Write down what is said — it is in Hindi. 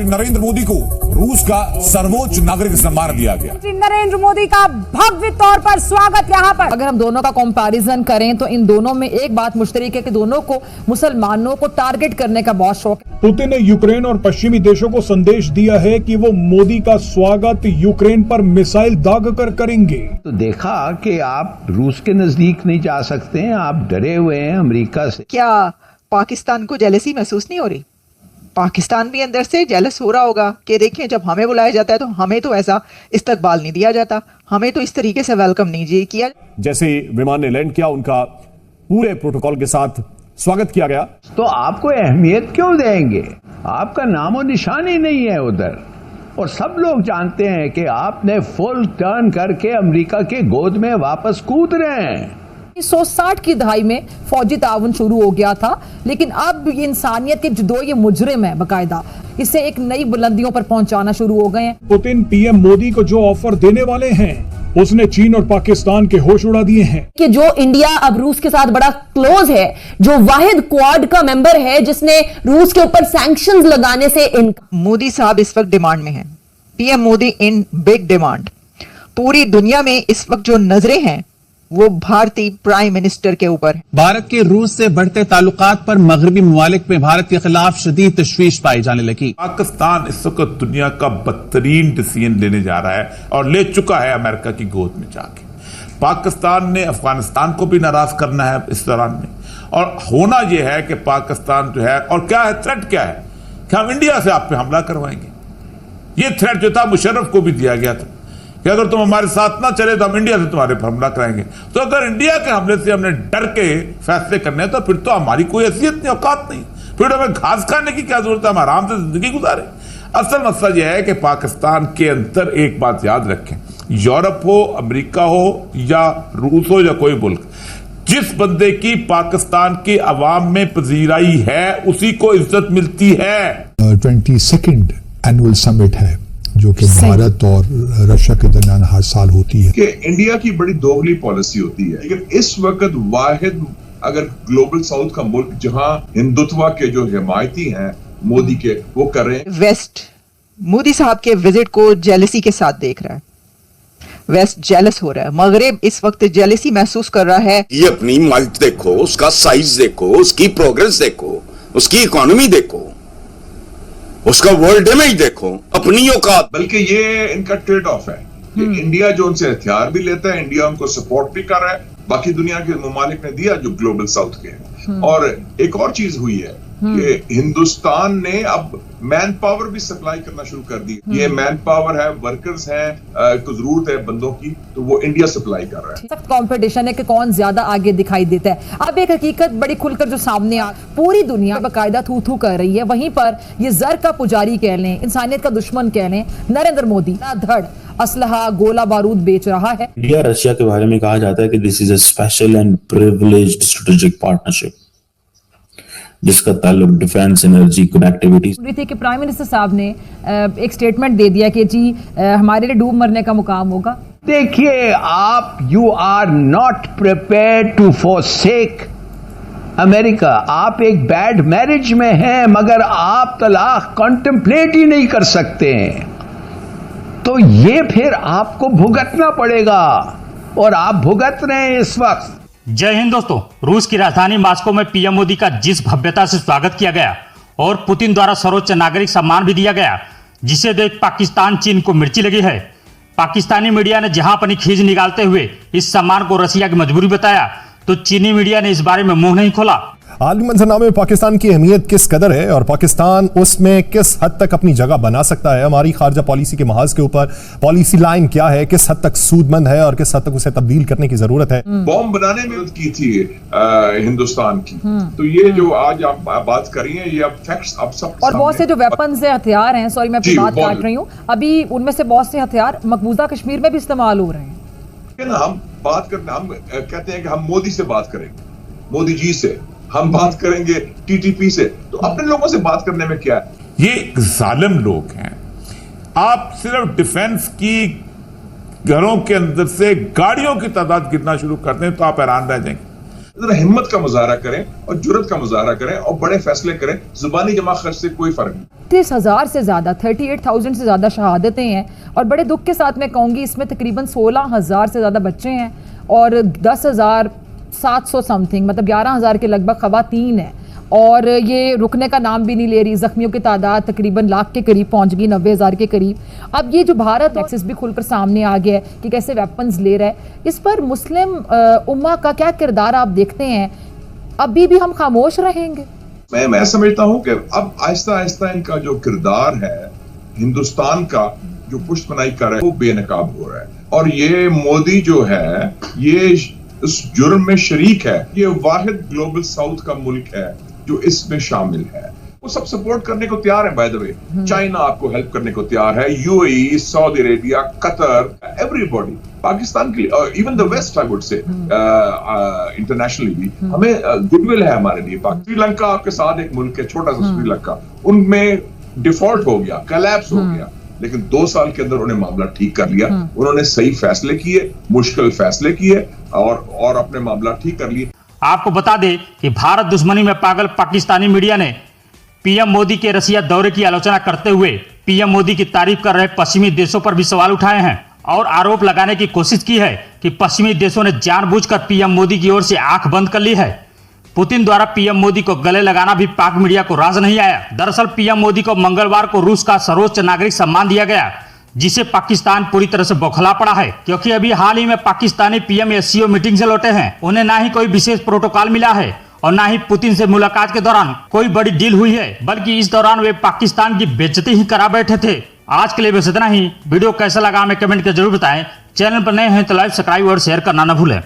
प्रधानमंत्री नरेंद्र मोदी को रूस का सर्वोच्च नागरिक सम्मान दिया गया। नरेंद्र मोदी का भव्य तौर पर स्वागत यहाँ पर। अगर हम दोनों का कंपैरिजन करें तो इन दोनों में एक बात मुश्तरक है कि दोनों को मुसलमानों को टारगेट करने का बहुत शौक है। पुतिन ने यूक्रेन और पश्चिमी देशों को संदेश दिया है कि वो मोदी का स्वागत यूक्रेन पर मिसाइल दागकर करेंगे। तो देखा कि आप रूस के नजदीक नहीं जा सकते हैं, आप डरे हुए हैं अमेरिका से। क्या पाकिस्तान को जेलसी महसूस नहीं हो रही? पाकिस्तान भी अंदर से जेलस हो रहा होगा कि देखें जब हमें बुलाया जाता है तो हमें तो ऐसा इस्तकबाल नहीं दिया जाता, हमें तो इस तरीके से वेलकम नहीं किया। जैसे विमान ने लैंड किया उनका पूरे प्रोटोकॉल के साथ स्वागत किया गया। तो आपको अहमियत क्यों देंगे? आपका नामो निशान ही नहीं है उधर, और सब लोग जानते हैं कि आपने फुल टर्न करके अमेरिका के गोद में वापस कूद रहे हैं। 1960 की दहाई में फौजी ताउन शुरू हो गया था, लेकिन अब ये इंसानियत के जो ये मुजरिम है बकायदा इसे एक नई बुलंदियों पर पहुंचाना शुरू हो गए हैं। पुतिन पीएम मोदी को जो ऑफर देने वाले हैं उसने चीन और पाकिस्तान के होश उड़ा दिए हैं कि जो इंडिया अब रूस के साथ बड़ा क्लोज है, जो वाहिद क्वाड का मेंबर है जिसने रूस के ऊपर सैंक्शंस लगाने से मोदी साहब इस वक्त डिमांड में हैं। PM Modi in big demand. पूरी दुनिया में इस वक्त जो नजरें हैं वो भारतीय प्राइम मिनिस्टर के ऊपर है। भारत के रूस से बढ़ते ताल्लुकात पर मगरबी ममालिक में भारत के खिलाफ शदीद तशवीश पाई जाने लगी। पाकिस्तान इस वक्त दुनिया का बदतरीन डिसीजन लेने जा रहा है और ले चुका है अमेरिका की गोद में जाके। पाकिस्तान ने अफगानिस्तान को भी नाराज करना है इस दौरान में, और होना यह है कि पाकिस्तान जो है, और क्या है थ्रेट क्या है कि हम इंडिया से आप पे हमला करवाएंगे। ये थ्रेट जो था मुशर्रफ को भी दिया गया था कि अगर तुम हमारे साथ ना चले तो हम इंडिया से तुम्हारे पर हमला कराएंगे। तो अगर इंडिया के हमले से हमने डर के फैसले करने हैं तो फिर तो हमारी कोई हैसियत नहीं, औकात नहीं, फिर हमें घास खाने की क्या जरूरत है, हम आराम से जिंदगी गुजारें। असल मसला यह है कि पाकिस्तान के अंदर एक बात याद रखें, यूरोप हो, अमेरिका हो या रूस हो या कोई मुल्क, जिस बंदे की पाकिस्तान की अवाम में पजीराई है उसी को इज्जत मिलती है। 22nd एनुअल समिट है जो कि भारत और रशिया के दरमियान हर साल होती है। कि इंडिया की बड़ी दोगली पॉलिसी होती है, लेकिन इस वक्त वाहिद अगर ग्लोबल साउथ का मुल्क जहां हिंदुत्व के जो हिमायती हैं मोदी के वो कर रहे हैं। वेस्ट मोदी साहब के विजिट को जेलसी के साथ देख रहा है, वेस्ट जेलस हो रहा है, मगरिब इस वक्त जेलसी महसूस कर रहा है। ये अपनी माल्ट देखो, उसका साइज देखो, उसकी प्रोग्रेस देखो, उसकी इकोनॉमी देखो, उसका वर्ल्ड इमेज देखो, अपनी औकात। बल्कि ये इनका ट्रेड ऑफ है कि इंडिया जो उनसे हथियार भी लेता है, इंडिया उनको सपोर्ट भी कर रहा है, बाकी दुनिया के ममालिक ने दिया जो ग्लोबल साउथ के हैं। और एक और चीज हुई है कि हिंदुस्तान ने अब मैन पावर भी सप्लाई करना शुरू कर दी। ये मैन पावर है, वर्कर्स हैं, तो जरूरत है बंदों की, तो वो इंडिया सप्लाई कर रहा है। सख्त कंपटीशन है कि कौन ज्यादा आगे दिखाई देता है। अब एक हकीकत बड़ी खुलकर जो सामने आ, पूरी दुनिया बकायदा थू थू कर रही है, वहीं पर ये जर का पुजारी कह लें, इंसानियत का दुश्मन कह लें, नरेंद्र मोदी धड़ असलहा गोला बारूद बेच रहा है। इंडिया रशिया के बारे में कहा जाता है कि this is a special and privileged strategic partnership जिसका ताल्लुक डिफेंस, एनर्जी, कनेक्टिविटी। थी कि प्राइम मिनिस्टर साहब ने एक स्टेटमेंट दे दिया कि जी हमारे लिए डूब मरने का मुकाम होगा। देखिए, आप you are not prepared to forsake America. आप एक बैड मैरिज में हैं मगर आप तलाक कॉन्टेम्पलेट ही नहीं कर सकते हैं, तो ये फिर आपको भुगतना पड़ेगा और आप भुगत रहे हैं इस वक्त। जय हिंद दोस्तों। रूस की राजधानी मॉस्को में पीएम मोदी का जिस भव्यता से स्वागत किया गया और पुतिन द्वारा सर्वोच्च नागरिक सम्मान भी दिया गया, जिसे देख पाकिस्तान चीन को मिर्ची लगी है। पाकिस्तानी मीडिया ने जहां अपनी खींच निकालते हुए इस सम्मान को रसिया की मजबूरी बताया, तो चीनी मीडिया ने इस बारे में मुंह नहीं खोला। आलमी मंजरनामे में पाकिस्तान की अहमियत किस कदर है और पाकिस्तान उसमें किस हद तक अपनी जगह बना सकता है, हमारी खारजा पॉलिसी के महाज के ऊपर पॉलिसी लाइन क्या है, किस हद तक सूदमंद है और किस हद तक उसे तब्दील करने की जरूरत है। बॉम्ब बनाने में की थी हिंदुस्तान की, तो ये जो आज आप बात कर रही हैं ये अब फैक्ट्स अब सब। और बहुत से जो वेपन से हथियार हैं, सॉरी मैं अपनी बात काट रही हूँ, अभी उनमें से बहुत से हथियार मकबूजा कश्मीर में भी इस्तेमाल हो रहे हैं। हम बात करते, हम कहते हैं कि हम मोदी से बात करेंगे, मोदी जी से हम बात करेंगे, टीटीपी से, तो अपने लोगों से बात करने में क्या है। ये जालिम लोग हैं। आप सिर्फ डिफेंस की घरों के अंदर से गाड़ियों की तादाद गिनना शुरू करते हैं तो आप हैरान रह जाएंगे। जरा हिम्मत का मुजाहरा करें और जुर्रत का मुजाहरा करें और बड़े फैसले करें। जुबानी जमा खर्च से कोई फर्क नहीं। 30,000 से ज्यादा 38,000 से ज्यादा शहादतें हैं और बड़े दुख के साथ मैं कहूंगी इसमें तकरीबन 16,000 से ज्यादा बच्चे हैं और 10,700 समथिंग मतलब 11,000 के लगभग खवातीन हैं और ये रुकने का नाम भी नहीं ले रही। जख्मियों की तादाद तकरीबन लाख के करीब पहुंच गई, 90,000 के करीब। अब ये जो भारत एक्सिस भी खुलकर सामने आ गया है कि कैसे वेपन्स ले रहा है, इस पर मुस्लिम उम्मा का क्या किरदार आप देखते हैं? अभी भी हम खामोश रहेंगे? मैं समझता हूं कि अब आहिस्ता आहिस्ता इनका जो किरदार है हिंदुस्तान का जो पुष्टपनाही कर रहा है वो बेनकाब हो रहा है और ये मोदी जो है ये उस जुर्म में शरीक है। ये वाहिद ग्लोबल साउथ का मुल्क है जो इसमें शामिल है। वो सब सपोर्ट करने को तैयार है। बाय द वे चाइना आपको हेल्प करने को तैयार है, UAE, Saudi Arabia, Qatar, everybody. Pakistan के लिए even the west I would say internationally भी हमें गुडविल है हमारे लिए। श्रीलंका आपके साथ एक मुल्क है, छोटा सा श्रीलंका, उनमें डिफॉल्ट हो गया, कोलैप्स हो गया, लेकिन 2 साल के अंदर उन्हें मामला ठीक कर लिया। उन्होंने सही फैसले किए, मुश्किल फैसले किए और अपने मामला ठीक कर लिए। आपको बता दें कि भारत दुश्मनी में पागल पाकिस्तानी मीडिया ने पीएम मोदी के रसिया दौरे की आलोचना करते हुए पीएम मोदी की तारीफ कर रहे पश्चिमी देशों पर भी सवाल उठाए हैं और आरोप लगाने की कोशिश की है कि पश्चिमी देशों ने जानबूझकर पीएम मोदी की ओर से आंख बंद कर ली है। पुतिन द्वारा पीएम मोदी को गले लगाना भी पाक मीडिया को राज नहीं आया। दरअसल पीएम मोदी को मंगलवार को रूस का सर्वोच्च नागरिक सम्मान दिया गया, जिसे पाकिस्तान पूरी तरह से बौखला पड़ा है, क्योंकि अभी हाल ही में पाकिस्तानी पीएम एससीओ मीटिंग से लौटे हैं। उन्हें ना ही कोई विशेष प्रोटोकॉल मिला है और ना ही पुतिन से मुलाकात के दौरान कोई बड़ी डील हुई है, बल्कि इस दौरान वे पाकिस्तान की बेइज्जती ही करा बैठे थे। आज के लिए बस इतना ही। वीडियो कैसा लगा हमें कमेंट कर जरूर बताएं। चैनल पर नए हैं तो लाइक, सब्सक्राइब और शेयर करना न भूलें।